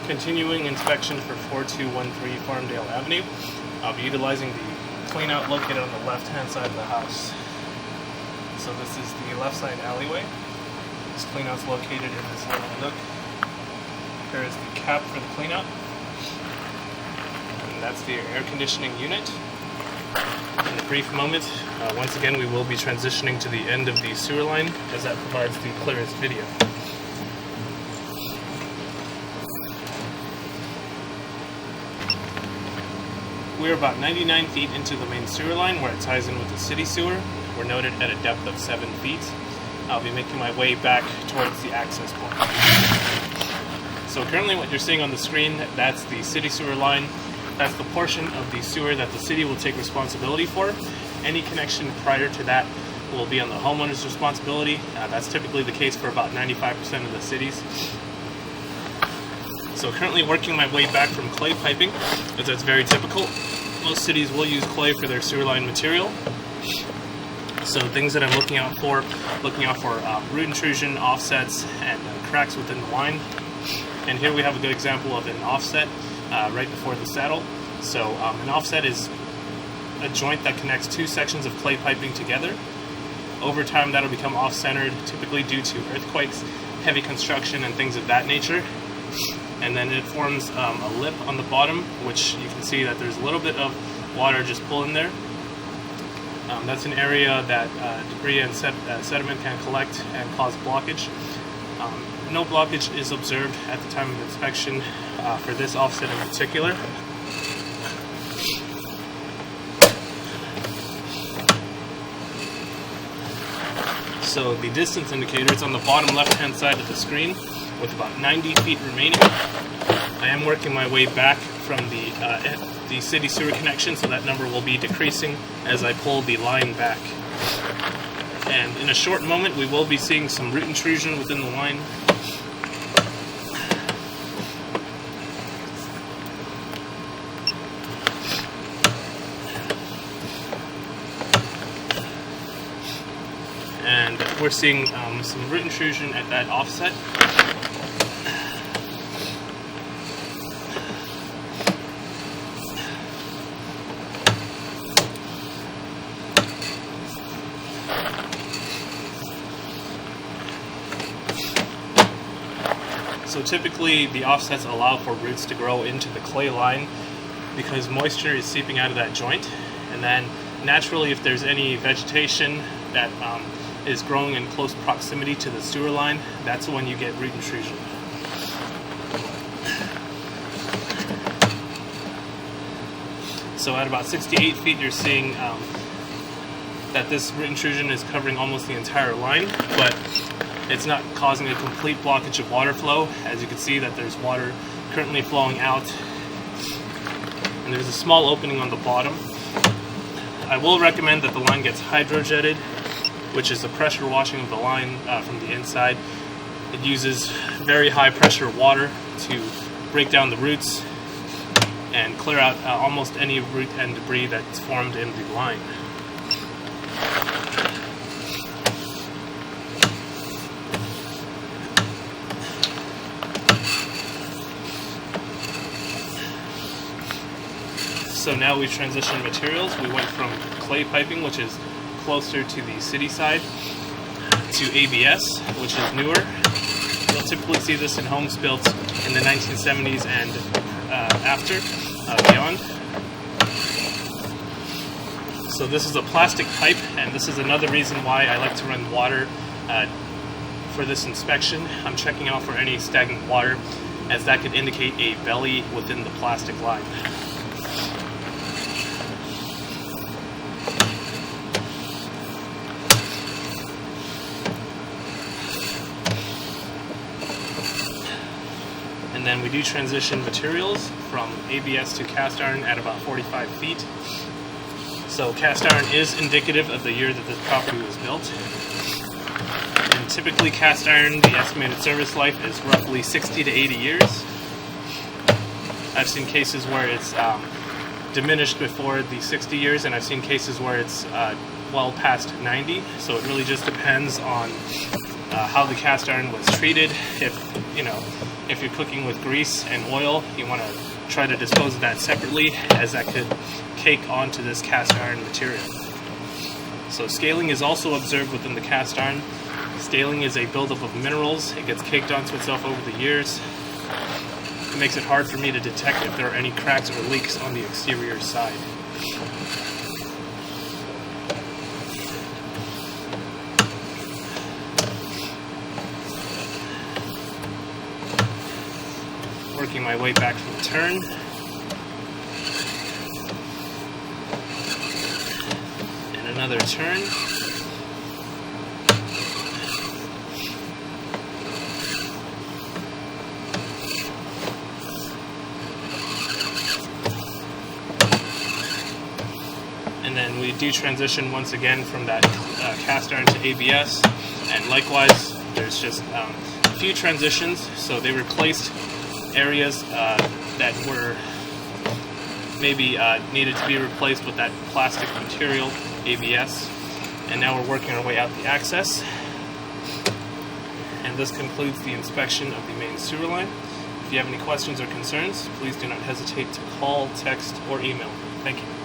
Continuing inspection for 4213 Farmdale Avenue. I'll be utilizing the cleanout located on the left-hand side of the house. So this is the left side alleyway. This cleanout's located in this little nook. Here is the cap for the cleanout. And that's the air conditioning unit. In a brief moment, once again we will be transitioning to the end of the sewer line, as that provides the clearest video. We're about 99 feet into the main sewer line where it ties in with the city sewer. We're noted at a depth of 7 feet. I'll be making my way back towards the access point. So currently what you're seeing on the screen, that's the city sewer line. That's the portion of the sewer that the city will take responsibility for. Any connection prior to that will be on the homeowner's responsibility. That's typically the case for about 95% of the cities. So currently working my way back from clay piping, as that's very typical. Most cities will use clay for their sewer line material. So things that I'm looking out for root intrusion, offsets, and cracks within the line. And here we have a good example of an offset right before the saddle. So an offset is a joint that connects two sections of clay piping together. Over time that'll become off-centered, typically due to earthquakes, heavy construction, and things of that nature. And then it forms a lip on the bottom, which you can see that there's a little bit of water just pulling there. That's an area that debris and sediment can collect and cause blockage. No blockage is observed at the time of inspection for this offset in particular. So the distance indicator is on the bottom left-hand side of the screen, with about 90 feet remaining. I am working my way back from the city sewer connection, so that number will be decreasing as I pull the line back. And in a short moment, we will be seeing some root intrusion within the line. And we're seeing some root intrusion at that offset. So typically the offsets allow for roots to grow into the clay line because moisture is seeping out of that joint. And then naturally, if there's any vegetation that is growing in close proximity to the sewer line, that's when you get root intrusion. So at about 68 feet, you're seeing that this root intrusion is covering almost the entire line, but it's not causing a complete blockage of water flow. As you can see, that there's water currently flowing out, and there's a small opening on the bottom. I will recommend that the line gets hydrojetted, which is the pressure washing of the line from the inside. It uses very high pressure water to break down the roots and clear out almost any root and debris that's formed in the line. So now we've transitioned materials. We went from clay piping, which is closer to the city side, to ABS, which is newer. You'll typically see this in homes built in the 1970s and beyond. So this is a plastic pipe, and this is another reason why I like to run water for this inspection. I'm checking out for any stagnant water, as that could indicate a belly within the plastic line. And then we do transition materials from ABS to cast iron at about 45 feet. So cast iron is indicative of the year that this property was built. And typically cast iron, the estimated service life is roughly 60 to 80 years. I've seen cases where it's diminished before the 60 years, and I've seen cases where it's well past 90. So it really just depends on how the cast iron was treated. If if you're cooking with grease and oil, you want to try to dispose of that separately, as that could cake onto this cast iron material. So scaling is also observed within the cast iron. Scaling is a buildup of minerals. It gets caked onto itself over the years. It makes it hard for me to detect if there are any cracks or leaks on the exterior side. Working my way back from the turn. And another turn. And then we do transition once again from that cast iron to ABS, and likewise there's just a few transitions. So they replaced areas that were maybe needed to be replaced with that plastic material, ABS, and now we're working our way out the access. And this concludes the inspection of the main sewer line. If you have any questions or concerns, please do not hesitate to call, text, or email. Thank you.